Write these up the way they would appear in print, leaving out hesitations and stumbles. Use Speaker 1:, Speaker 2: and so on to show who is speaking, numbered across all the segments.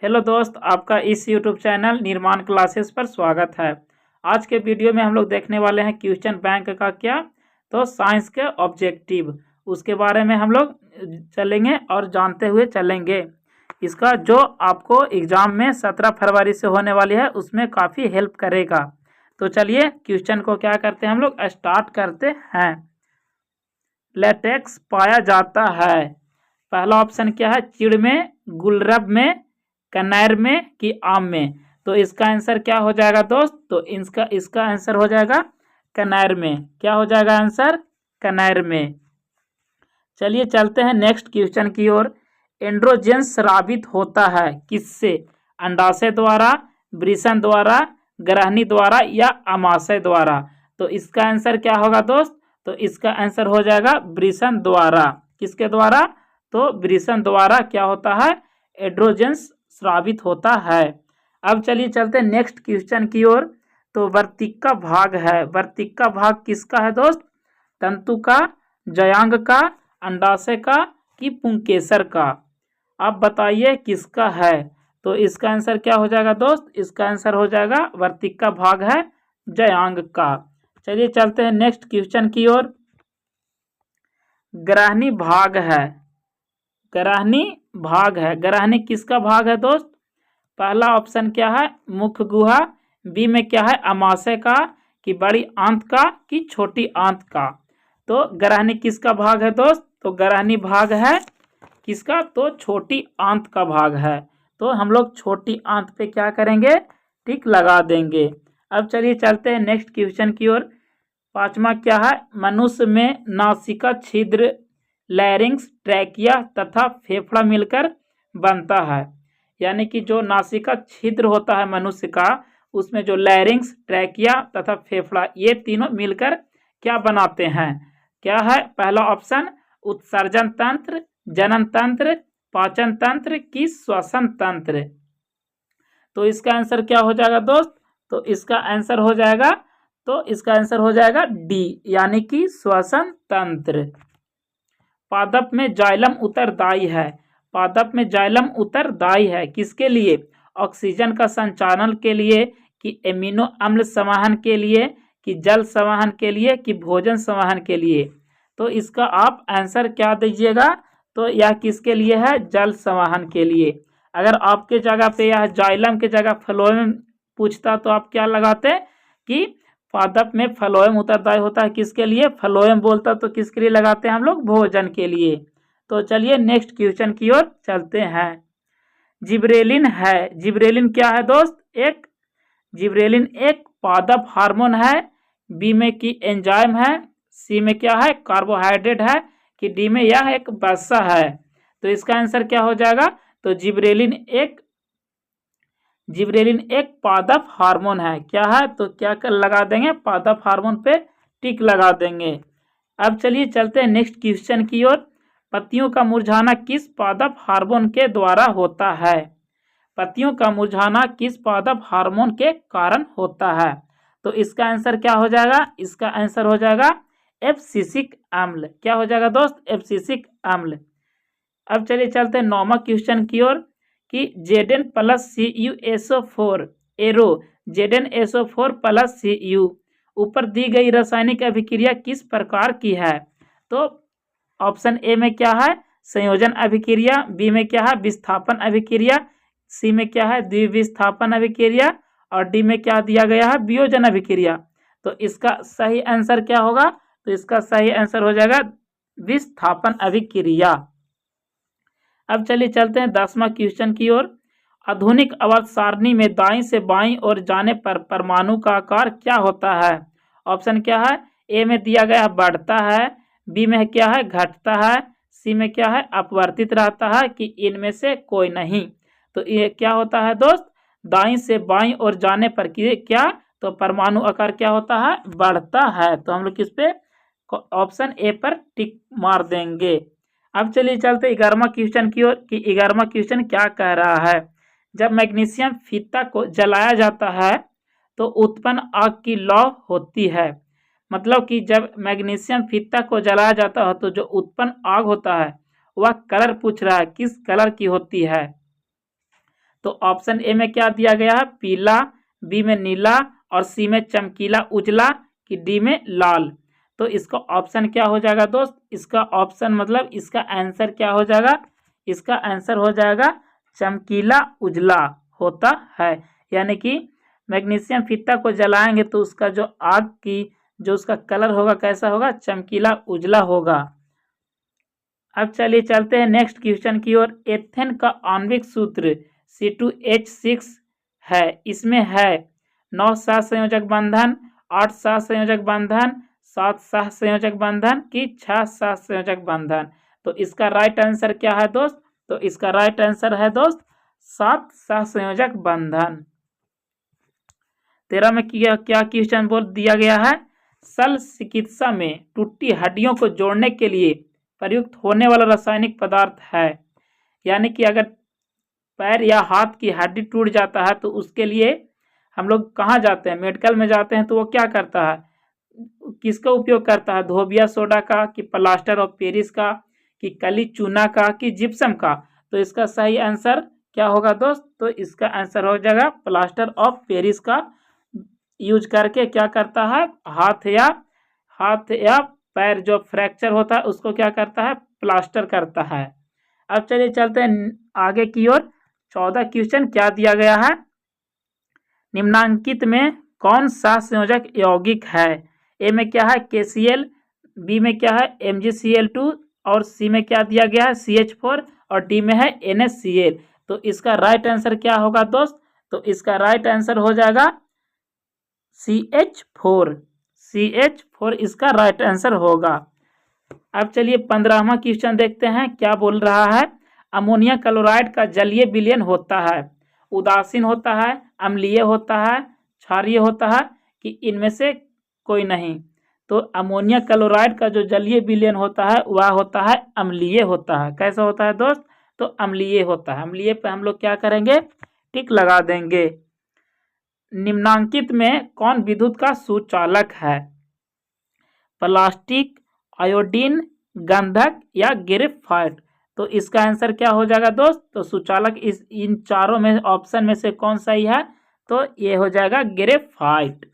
Speaker 1: Hello दोस्त, आपका इस यूट्यूब चैनल निर्माण क्लासेस पर स्वागत है। आज के वीडियो में हम लोग देखने वाले हैं क्वेश्चन बैंक का क्या, तो साइंस के ऑब्जेक्टिव उसके बारे में हम लोग चलेंगे और जानते हुए चलेंगे। इसका जो आपको एग्जाम में 17 फरवरी से होने वाली है उसमें काफ़ी हेल्प करेगा। तो चलिए क्वेश्चन को क्या करते हैं, हम लोग स्टार्ट करते हैं। लेटेक्स पाया जाता है, पहला ऑप्शन क्या है, चिड़ में, गुलरब में, कनेर में कि आम में। तो इसका आंसर क्या हो जाएगा दोस्त, तो इसका आंसर हो जाएगा कनेर में। क्या हो जाएगा आंसर, कनेर में। चलिए चलते हैं नेक्स्ट क्वेश्चन की ओर। एंड्रोजन स्रावित होता है किससे, अंडाशय द्वारा, वृषण द्वारा, ग्रहणी द्वारा या अमाशय द्वारा। तो इसका आंसर क्या होगा दोस्त, तो इसका आंसर हो जाएगा वृषण द्वारा। किसके द्वारा, तो वृषण द्वारा क्या होता है, एंड्रोजन स्रावित होता है। अब चलिए चलते हैं नेक्स्ट क्वेश्चन की ओर। तो वर्तिका भाग है, वर्तिका भाग किसका है दोस्त, तंतु का, जयांग का, अंडाशय का कि पुंकेसर का। आप बताइए किसका है। तो इसका आंसर क्या हो जाएगा दोस्त, इसका आंसर हो जाएगा वर्तिका भाग है जयांग का। चलिए चलते हैं नेक्स्ट क्वेश्चन की ओर। ग्रहणी भाग है, ग्रहणी भाग है, ग्रहणी किसका भाग है दोस्त। पहला ऑप्शन क्या है, मुख्य गुहा, बी में क्या है, अमाशय का कि बड़ी आंत का कि छोटी आंत का। तो ग्रहणी किसका भाग है दोस्त, तो ग्रहणी भाग है किसका, तो छोटी आंत का भाग है। तो हम लोग छोटी आंत पे क्या करेंगे, टिक लगा देंगे। अब चलिए चलते हैं नेक्स्ट क्वेश्चन की ओर। पांचवा क्या है, मनुष्य में नासिका छिद्र, लैरिंक्स, ट्रैकिया तथा फेफड़ा मिलकर बनता है। यानी कि जो नासिका छिद्र होता है मनुष्य का, उसमें जो लैरिंक्स, ट्रैकिया तथा फेफड़ा ये तीनों मिलकर क्या बनाते हैं। क्या है पहला ऑप्शन, उत्सर्जन तंत्र, जनन तंत्र, पाचन तंत्र की श्वसन तंत्र। तो इसका आंसर क्या हो जाएगा दोस्त, तो इसका आंसर हो जाएगा, तो इसका आंसर हो जाएगा डी यानी कि श्वसन तंत्र। पादप में जाइलम उत्तरदायी है, पादप में जाइलम उत्तरदायी है किसके लिए, ऑक्सीजन का संचालन के लिए कि एमिनो अम्ल संवहन के लिए कि जल संवहन के लिए कि भोजन संवहन के लिए। तो इसका आप आंसर क्या दीजिएगा, तो यह किसके लिए है, जल संवहन के लिए। अगर आपके जगह पे यह जाइलम के जगह फ्लोएम पूछता तो आप क्या लगाते कि पादप में फ्लोएम उत्तरदायी होता है किसके लिए, फ्लोएम बोलता तो किसके लिए लगाते हैं हम लोग, भोजन के लिए। तो चलिए नेक्स्ट क्वेश्चन की ओर चलते हैं। जिब्रेलिन है, जिब्रेलिन क्या है दोस्त, एक जिब्रेलिन एक पादप हार्मोन है, बी में की एंजाइम है, सी में क्या है, कार्बोहाइड्रेट है कि डी में यह एक वसा है। तो इसका आंसर क्या हो जाएगा, तो जिब्रेलिन एक पादप हार्मोन है। क्या है, तो क्या कर लगा देंगे, पादप हार्मोन पे टिक लगा देंगे। अब चलिए चलते हैं नेक्स्ट क्वेश्चन की ओर। पत्तियों का मुरझाना किस पादप हार्मोन के द्वारा होता है, पत्तियों का मुरझाना किस पादप हार्मोन के कारण होता है। तो इसका आंसर क्या हो जाएगा, इसका आंसर हो जाएगा एब्सिसिक अम्ल। क्या हो जाएगा दोस्त, एब्सिसिक अम्ल। अब चलिए चलते हैं नौवां क्वेश्चन की ओर कि Zn plus CuSO4 arrow ZnSO4 plus Cu ऊपर दी गई रासायनिक अभिक्रिया किस प्रकार की है। तो ऑप्शन ए में क्या है, संयोजन अभिक्रिया, बी में क्या है, विस्थापन अभिक्रिया, सी में क्या है, द्विविस्थापन अभिक्रिया और डी में क्या दिया गया है, वियोजन अभिक्रिया। तो इसका सही आंसर क्या होगा, तो इसका सही आंसर हो जाएगा विस्थापन अभिक्रिया। अब चलिए चलते हैं 10वां क्वेश्चन की ओर। आधुनिक आवर्त सारणी में दाईं से बाईं ओर जाने पर परमाणु का आकार क्या होता है। ऑप्शन क्या है, ए में दिया गया है बढ़ता है, बी में क्या है घटता है, सी में क्या है अपवर्तित रहता है कि इनमें से कोई नहीं। तो ये क्या होता है दोस्त, दाईं से बाईं ओर जाने पर क्या, तो परमाणु आकार क्या होता है, बढ़ता है। तो हम लोग किस पे, ऑप्शन ए पर टिक मार देंगे। अब चलिए चलते 11वां क्वेश्चन की ओर कि 11वां क्वेश्चन क्या कह रहा है। जब मैग्नीशियम फीता को जलाया जाता है तो उत्पन्न आग की लौ होती है। मतलब कि जब मैग्नीशियम फीता को जलाया जाता है तो जो उत्पन्न आग होता है वह कलर पूछ रहा है, किस कलर की होती है। तो ऑप्शन ए में क्या दिया गया है, पीला, बी में नीला और सी में चमकीला उजला कि डी में लाल। तो इसका ऑप्शन क्या हो जाएगा दोस्त, इसका ऑप्शन मतलब इसका आंसर क्या हो जाएगा, इसका आंसर हो जाएगा चमकीला उजला होता है। यानी कि मैग्नीशियम फीता को जलाएंगे तो उसका जो आग की जो उसका कलर होगा कैसा होगा, चमकीला उजला होगा। अब चलिए चलते हैं नेक्स्ट क्वेश्चन की ओर। एथेन का आणविक सूत्र C2H6 है, इसमें है 9 सहसंयोजक बंधन, 8 सहसंयोजक बंधन, 7 सहसंयोजक बंधन कि 6 सहसंयोजक बंधन। तो इसका राइट आंसर क्या है दोस्त, तो इसका राइट आंसर है दोस्त 7 सहसंयोजक बंधन। 13 में क्या क्वेश्चन बोल दिया गया है, शल्य चिकित्सा में टूटी हड्डियों को जोड़ने के लिए प्रयुक्त होने वाला रासायनिक पदार्थ है। यानी कि अगर पैर या हाथ की हड्डी टूट जाता है तो उसके लिए हम लोग कहाँ जाते हैं, मेडिकल में जाते हैं, तो वो क्या करता है, किसका उपयोग करता है, धोबिया सोडा का कि प्लास्टर ऑफ पेरिस का कि कली चूना का कि जिप्सम का। तो इसका सही आंसर क्या होगा दोस्त, तो इसका आंसर हो जाएगा प्लास्टर ऑफ पेरिस का यूज करके क्या करता है, हाथ या पैर जो फ्रैक्चर होता है उसको क्या करता है, प्लास्टर करता है। अब चलिए चलते हैं आगे की ओर। 14 क्वेश्चन क्या दिया गया है, निम्नांकित में कौन सा संयोजक यौगिक है। ए में क्या है KCl, बी में क्या है MgCl2 और सी में क्या दिया गया है CH4 और डी में है NaCl। तो इसका राइट आंसर क्या होगा दोस्त, तो इसका राइट आंसर हो जाएगा CH4 इसका राइट आंसर होगा। अब चलिए 15वां क्वेश्चन देखते हैं क्या बोल रहा है। अमोनिया क्लोराइड का जलीय विलयन होता है, उदासीन होता है, अम्लीय होता है, क्षारीय होता है कि इनमें से कोई नहीं। तो अमोनिया क्लोराइड का जो जलीय विलयन होता है वह होता है अम्लीय होता है। कैसा होता है दोस्त, तो अम्लीय होता है। अम्लीय पे हम लोग क्या करेंगे, टिक लगा देंगे। निम्नांकित में कौन विद्युत का सुचालक है, प्लास्टिक, आयोडीन, गंधक या ग्रेफाइट। तो इसका आंसर क्या हो जाएगा दोस्त, तो सुचालक इन चारों में ऑप्शन में से कौन सही है, तो ये हो जाएगा ग्रेफाइट।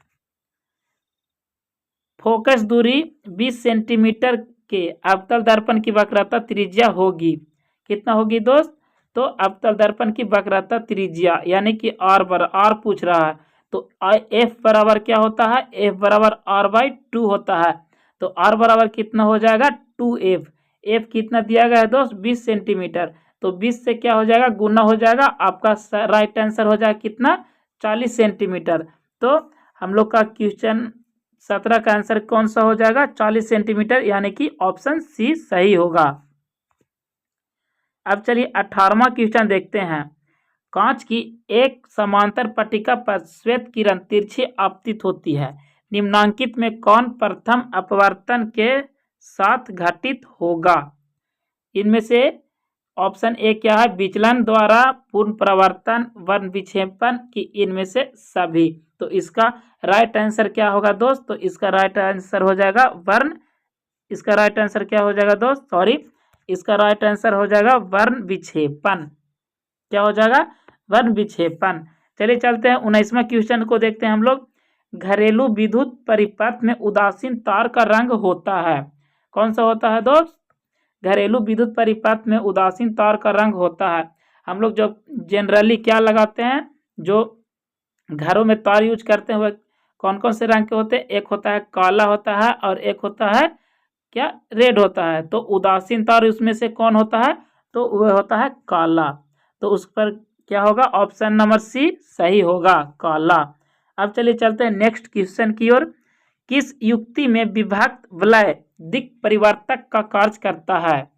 Speaker 1: फोकस दूरी 20 सेंटीमीटर के अवतल दर्पण की वक्रता त्रिज्या होगी, कितना होगी दोस्त, तो अवतल दर्पण की वक्रता त्रिज्या यानी कि आर पूछ रहा है। तो एफ बराबर क्या होता है, एफ बराबर r/2 होता है। तो r बराबर कितना हो जाएगा 2f। एफ कितना दिया गया है दोस्त 20 सेंटीमीटर, तो 20 से क्या हो जाएगा गुना हो जाएगा, आपका राइट आंसर हो जाएगा कितना 40 सेंटीमीटर। तो हम लोग का क्वेश्चन 17 का आंसर कौन सा हो जाएगा 40 सेंटीमीटर, यानी कि ऑप्शन सी सही होगा। अब चलिए 18वां क्वेश्चन देखते हैं। कांच की एक समांतर पट्टिका पर श्वेत किरण तिरछी आपतित होती है, निम्नांकित में कौन प्रथम अपवर्तन के साथ घटित होगा। इनमें से ऑप्शन ए क्या है, विचलन द्वारा, पूर्ण परावर्तन, वर्ण विक्षेपण कि इनमें से सभी। तो इसका राइट आंसर क्या होगा दोस्त, तो इसका राइट आंसर हो जाएगा वर्ण, इसका राइट आंसर क्या हो जाएगा दोस्त, इसका राइट आंसर हो जाएगा वर्ण विक्षेपण। क्या हो जाएगा, वर्ण विक्षेपण। चलिए चलते हैं 19वां क्वेश्चन को देखते हैं हम लोग। घरेलू विद्युत परिपथ में उदासीन तार का रंग होता है, कौन सा होता है दोस्त, घरेलू विद्युत परिपथ में उदासीन तार का रंग होता है। हम लोग जो जनरली क्या लगाते हैं, जो घरों में तार यूज करते हैं वह कौन कौन से रंग के होते हैं, एक होता है काला होता है और एक होता है क्या रेड होता है। तो उदासीन तार उसमें से कौन होता है, तो वह होता है काला। तो उस पर क्या होगा, ऑप्शन नंबर सी सही होगा, काला। अब चलिए चलते हैं नेक्स्ट क्वेश्चन की ओर। किस युक्ति में विभक्त वलय दिक् परिवर्तक का कार्य करता है,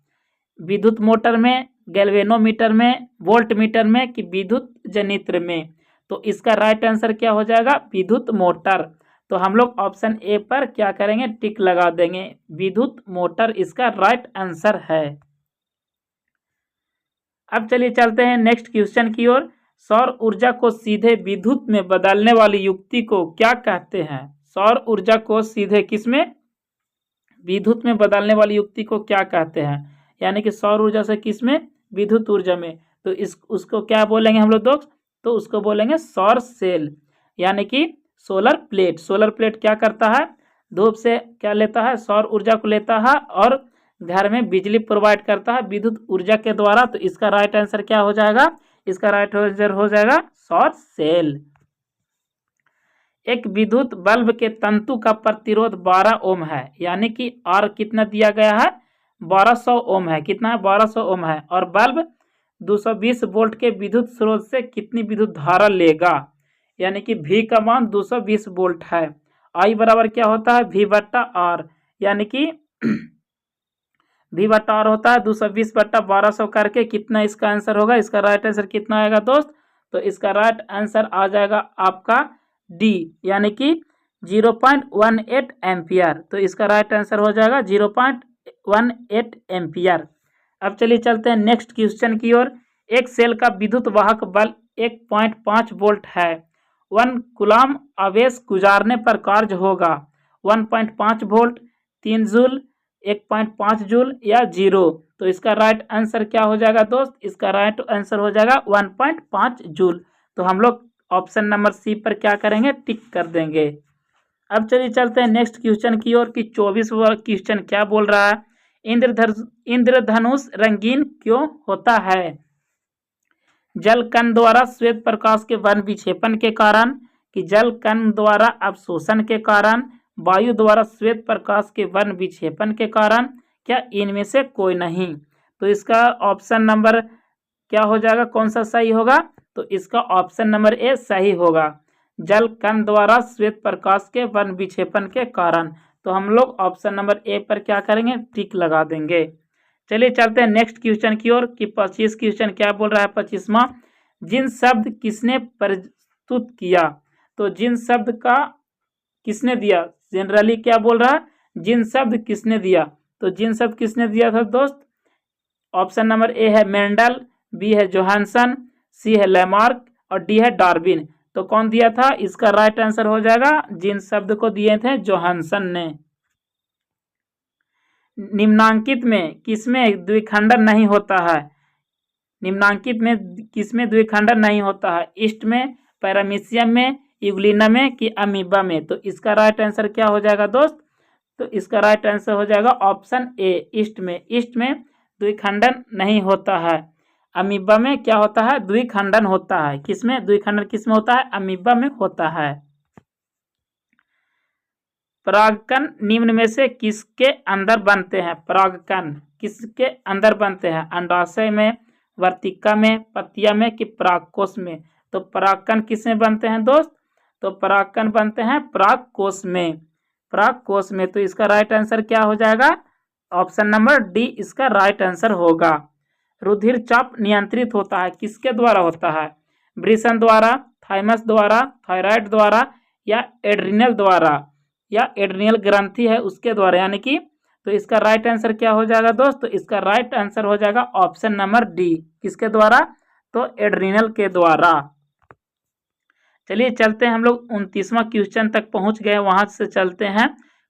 Speaker 1: विद्युत मोटर में, गैल्वेनोमीटर में, वोल्ट मीटर में कि विद्युत जनित्र में। तो इसका राइट आंसर क्या हो जाएगा, विद्युत मोटर। तो हम लोग ऑप्शन ए पर क्या करेंगे, टिक लगा देंगे, विद्युत मोटर इसका राइट आंसर है। अब चलिए चलते हैं नेक्स्ट क्वेश्चन की ओर। सौर ऊर्जा को सीधे विद्युत में बदलने वाली युक्ति को क्या कहते हैं, सौर ऊर्जा को सीधे किसमें, विद्युत में बदलने वाली युक्ति को क्या कहते हैं, यानी कि सौर ऊर्जा से किसमें, विद्युत ऊर्जा में। तो उसको क्या बोलेंगे हम लोग दोस्त? तो उसको बोलेंगे सौर सेल, यानी कि सोलर प्लेट। सोलर प्लेट क्या करता है? धूप से क्या लेता है? सौर ऊर्जा को लेता है और घर में बिजली प्रोवाइड करता है विद्युत ऊर्जा के द्वारा। तो इसका राइट आंसर क्या हो जाएगा? इसका राइट आंसर हो जाएगा सौर सेल। एक विद्युत बल्ब के तंतु का प्रतिरोध 12 ओम है, यानी कि आर कितना दिया गया है? 1200 ओम है। कितना है? 1200 ओम है। और बल्ब 220 वोल्ट के विद्युत स्रोत से कितनी विद्युत धारा लेगा? यानी कि V का मान 220 वोल्ट है। I बराबर क्या होता है? V बट्टा आर, यानी कि V बट्टा आर होता है 220 बट्टा 1200 करके कितना इसका आंसर होगा? इसका राइट आंसर कितना आएगा दोस्त? तो इसका राइट आंसर आ जाएगा आपका डी, यानी कि 0.18 एम्पियर। तो इसका राइट आंसर हो जाएगा 0.18 एम्पियर। अब चलिए चलते हैं नेक्स्ट क्वेश्चन की ओर। एक सेल का विद्युत वाहक बल 1.5 वोल्ट है। 1 कूलम आवेश गुजारने पर कार्य होगा 1.5 वोल्ट, 3 जूल, 1.5 जूल या 0। तो इसका राइट आंसर क्या हो जाएगा दोस्त? इसका राइट आंसर हो जाएगा 1.5 जूल। तो हम लोग ऑप्शन नंबर सी पर क्या करेंगे? टिक कर देंगे। अब चलिए चलते हैं नेक्स्ट क्वेश्चन की ओर कि 24वां क्वेश्चन क्या बोल रहा है? इंद्रधनुष रंगीन क्यों होता है? जल कण द्वारा श्वेत प्रकाश के वर्ण विक्षेपण के कारण, कि जल कण द्वारा अवशोषण के कारण, वायु द्वारा श्वेत प्रकाश के वर्ण विक्षेपण के कारण, क्या इनमें से कोई नहीं? तो इसका ऑप्शन नंबर क्या हो जाएगा? कौन सा सही होगा? तो इसका ऑप्शन नंबर ए सही होगा, जल कण द्वारा श्वेत प्रकाश के वर्ण विक्षेपण के कारण। तो हम लोग ऑप्शन नंबर ए पर क्या करेंगे? टिक लगा देंगे। चलिए चलते हैं नेक्स्ट क्वेश्चन की ओर कि 25 क्वेश्चन क्या बोल रहा है? 25वां, जिन शब्द किसने प्रस्तुत किया? तो जिन शब्द का किसने दिया? जनरली क्या बोल रहा है? जिन शब्द किसने दिया? तो जिन शब्द किसने दिया था दोस्त? ऑप्शन नंबर ए है मेंडल, बी है जोहानसन, सी है लैमार्क और डी है डार्विन। तो कौन दिया था? इसका राइट आंसर हो जाएगा जिन शब्द को दिए थे जोहानसन ने। निम्नांकित में किसमें द्विखंडन नहीं होता है? निम्नांकित में किसमें द्विखंडन नहीं होता है? ईस्ट में, पैरामीशियम में, यूग्लिना में कि अमीबा में? तो इसका राइट आंसर क्या हो जाएगा दोस्त? तो इसका राइट आंसर हो जाएगा ऑप्शन ए, ईस्ट में। ईस्ट में द्विखंडन नहीं होता है। अमीबा में क्या होता है? द्विखंडन होता है। किसमें द्विखंडन किसमें होता है? अमीबा में होता है। परागकण निम्न में से किसके अंदर बनते हैं? परागकण किसके अंदर बनते हैं? अंडाशय में, वर्तिका में, पत्तिया में कि परागकोश में? तो परागकण किसमें बनते हैं दोस्त? तो परागकण बनते हैं परागकोश में। परागकोश में। तो इसका राइट आंसर क्या हो जाएगा? ऑप्शन नंबर डी इसका राइट आंसर होगा। रुधिर चाप नियंत्रित होता है किसके द्वारा होता है? वृषण द्वारा, थाइमस द्वारा, थायराइड द्वारा या एड्रिनल द्वारा, या एड्रिनल ग्रंथि है उसके द्वारा, यानी कि। तो इसका राइट आंसर क्या हो जाएगा दोस्त? तो इसका राइट आंसर हो जाएगा ऑप्शन नंबर डी, किसके द्वारा? तो एड्रिनल के द्वारा। चलिए चलते हैं हम लोग 29वां क्वेश्चन तक पहुंच गए, वहां से चलते हैं।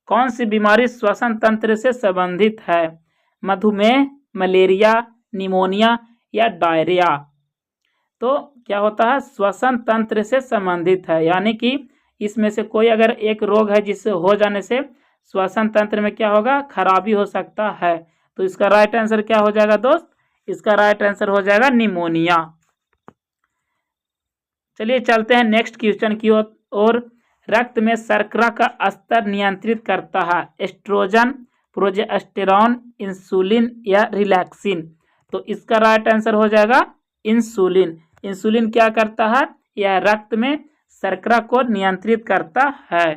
Speaker 1: कौन सी बीमारी श्वसन तंत्र से संबंधित है? मधुमेह, मलेरिया, निमोनिया या डायरिया? तो क्या होता है? श्वसन तंत्र से संबंधित है, यानी कि इसमें से कोई अगर एक रोग है जिससे हो जाने से श्वसन तंत्र में क्या होगा? खराबी हो सकता है। तो इसका राइट आंसर क्या हो जाएगा दोस्त? इसका राइट आंसर हो जाएगा निमोनिया। चलिए चलते हैं नेक्स्ट क्वेश्चन की ओर। रक्त में शर्करा का स्तर नियंत्रित करता है एस्ट्रोजन, प्रोजेस्टेरॉन, इंसुलिन या रिलैक्सिन? तो इसका राइट आंसर हो जाएगा इंसुलिन। इंसुलिन क्या करता है? यह रक्त में शर्करा को नियंत्रित करता है।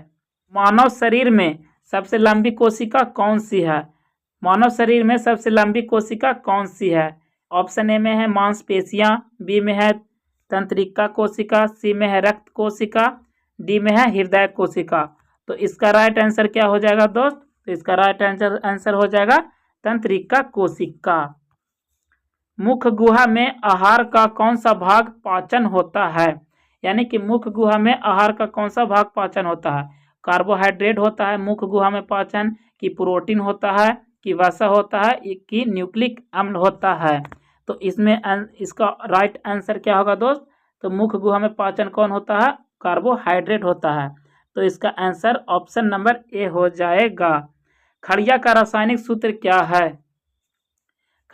Speaker 1: मानव शरीर में सबसे लंबी कोशिका कौन सी है? मानव शरीर में सबसे लंबी कोशिका कौन सी है? ऑप्शन ए में है मांसपेशियां, बी में है तंत्रिका कोशिका, सी में है रक्त कोशिका, डी में है हृदय कोशिका? तो इसका राइट आंसर क्या हो जाएगा दोस्त? तो इसका राइट आंसर हो जाएगा तंत्रिका कोशिका। मुख गुहा में आहार का कौन सा भाग पाचन होता है? यानी कि मुख गुहा में आहार का कौन सा भाग पाचन होता है? कार्बोहाइड्रेट होता है मुख गुहा में पाचन, कि प्रोटीन होता है, कि वसा होता है, कि न्यूक्लिक अम्ल होता है? तो इसमें इसका राइट आंसर क्या होगा दोस्त? तो मुख्य गुहा में पाचन कौन होता है? कार्बोहाइड्रेट होता है। तो इसका आंसर ऑप्शन नंबर ए हो जाएगा। खड़िया का रासायनिक सूत्र क्या है?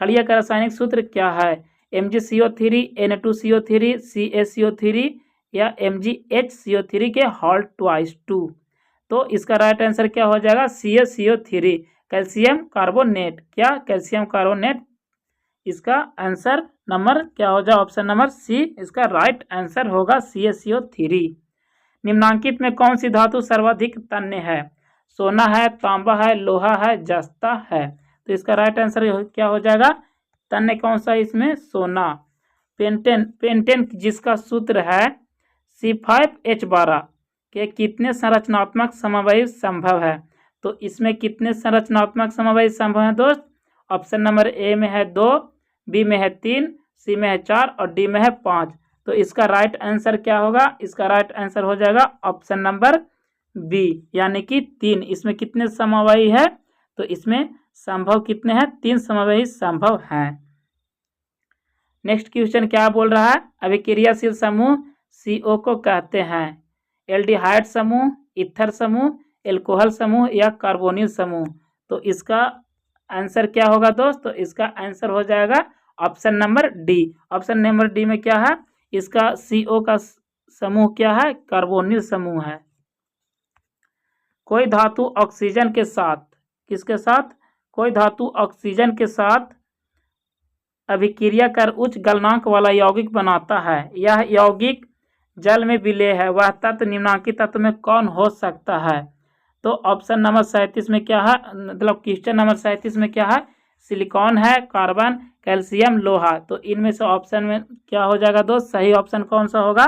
Speaker 1: खड़िया का रासायनिक सूत्र क्या है? MgCO3, Na2CO3, CaCO3 या MgHCO3 के होल ट्वाइस 2। तो इसका राइट आंसर क्या हो जाएगा? CaCO3, calcium carbonate. क्या? Calcium carbonate. इसका आंसर नंबर क्या हो जाए? ऑप्शन नंबर सी इसका राइट आंसर होगा, CaCO3। निम्नांकित में कौन सी धातु सर्वाधिक तन्य है? सोना है, तांबा है, लोहा है, जस्ता है। तो इसका राइट आंसर क्या हो जाएगा? तन्य कौन सा? इसमें सोना। पेंटेन जिसका सूत्र है C5H12 के कितने संरचनात्मक समवायु संभव है? तो इसमें कितने संरचनात्मक समवायु संभव है दोस्त? ऑप्शन नंबर ए में है 2, बी में है 3, सी में है 4 और डी में है 5। तो इसका राइट आंसर क्या होगा? इसका राइट आंसर हो जाएगा ऑप्शन नंबर बी, यानी कि 3। इसमें कितने समवायी है? तो इसमें संभव कितने हैं? 3 समवायी संभव हैं। नेक्स्ट क्वेश्चन क्या बोल रहा है? अभिक्रियाशील समूह CO को कहते हैं एल्डिहाइड समूह, ईथर समूह, एल्कोहल समूह या कार्बोनिल समूह। तो इसका आंसर क्या होगा दोस्त? तो इसका आंसर हो जाएगा option number D. Option number D में क्या है? इसका CO का समूह क्या है? कार्बोनिल समूह है। कोई धातु ऑक्सीजन के साथ, किसके साथ? कोई धातु ऑक्सीजन के साथ अभिक्रिया कर उच्च गलनांक वाला यौगिक बनाता है। यह यौगिक जल में विलेय है। वह तत्व निम्नांकित तत्व में कौन हो सकता है? तो ऑप्शन नंबर 37 में क्या है? मतलब क्वेश्चन नंबर 37 में क्या है? सिलिकॉन है, कार्बन, कैल्शियम, लोहा। तो इनमें से ऑप्शन में क्या हो जाएगा दोस्त? सही ऑप्शन कौन सा होगा?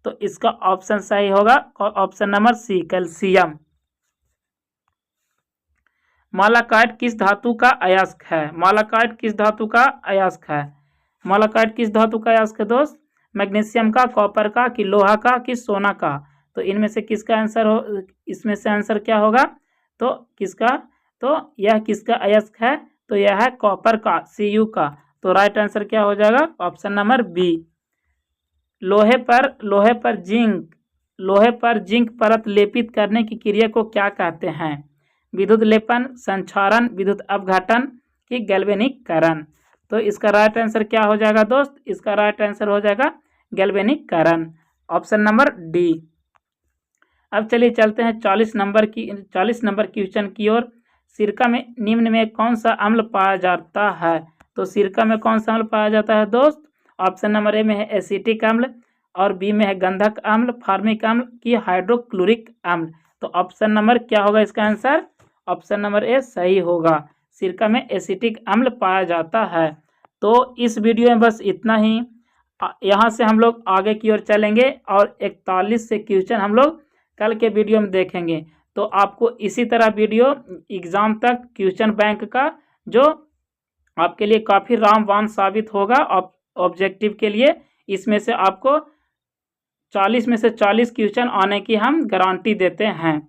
Speaker 1: तो इसका ऑप्शन सही होगा ऑप्शन नंबर सी, कैल्शियम। मालाकाइट किस धातु का अयस्क है? मालाकाइट किस धातु का अयस्क है? मालाकाइट किस धातु का अयस्क है दोस्त? मैग्नीशियम का, कॉपर का, कि लोहा का, कि सोना का। तो इनमें से किसका आंसर हो? इसमें से आंसर क्या होगा? तो किसका? तो यह किसका अयस्क है? तो यह है कॉपर का, Cu का। तो राइट आंसर क्या हो जाएगा? Option number B. लोहे पर जिंक परत लेपित करने की क्रिया को क्या कहते हैं? विद्युत लेपन, संक्षारण, विद्युत अपघटन की गैल्वेनिकरण। तो इसका राइट आंसर क्या हो जाएगा दोस्त? इसका राइट आंसर हो जाएगा गैल्वेनिकरण, ऑप्शन नंबर डी। अब चलिए चलते हैं 40 नंबर क्वेश्चन की ओर। सिरका में निम्न में कौन सा अम्ल पाया जाता है? तो सिरका में कौन सा अम्ल पाया जाता है दोस्त? ऑप्शन नंबर ए में है एसिटिक अम्ल, और बी में है गंधक अम्ल, फार्मिक अम्ल, की हाइड्रोक्लोरिक अम्ल। तो ऑप्शन नंबर क्या होगा इसका आंसर? ऑप्शन नंबर ए सही होगा। सिरका में एसिटिक अम्ल पाया जाता है। तो इस वीडियो में बस इतना ही। यहाँ से हम लोग आगे की ओर चलेंगे और 41 से क्वेश्चन हम लोग कल के वीडियो में देखेंगे। तो आपको इसी तरह वीडियो एग्ज़ाम तक क्वेश्चन बैंक का जो आपके लिए काफ़ी रामबाण साबित होगा ऑब्जेक्टिव के लिए। इसमें से आपको 40 में से 40 क्वेश्चन आने की हम गारंटी देते हैं।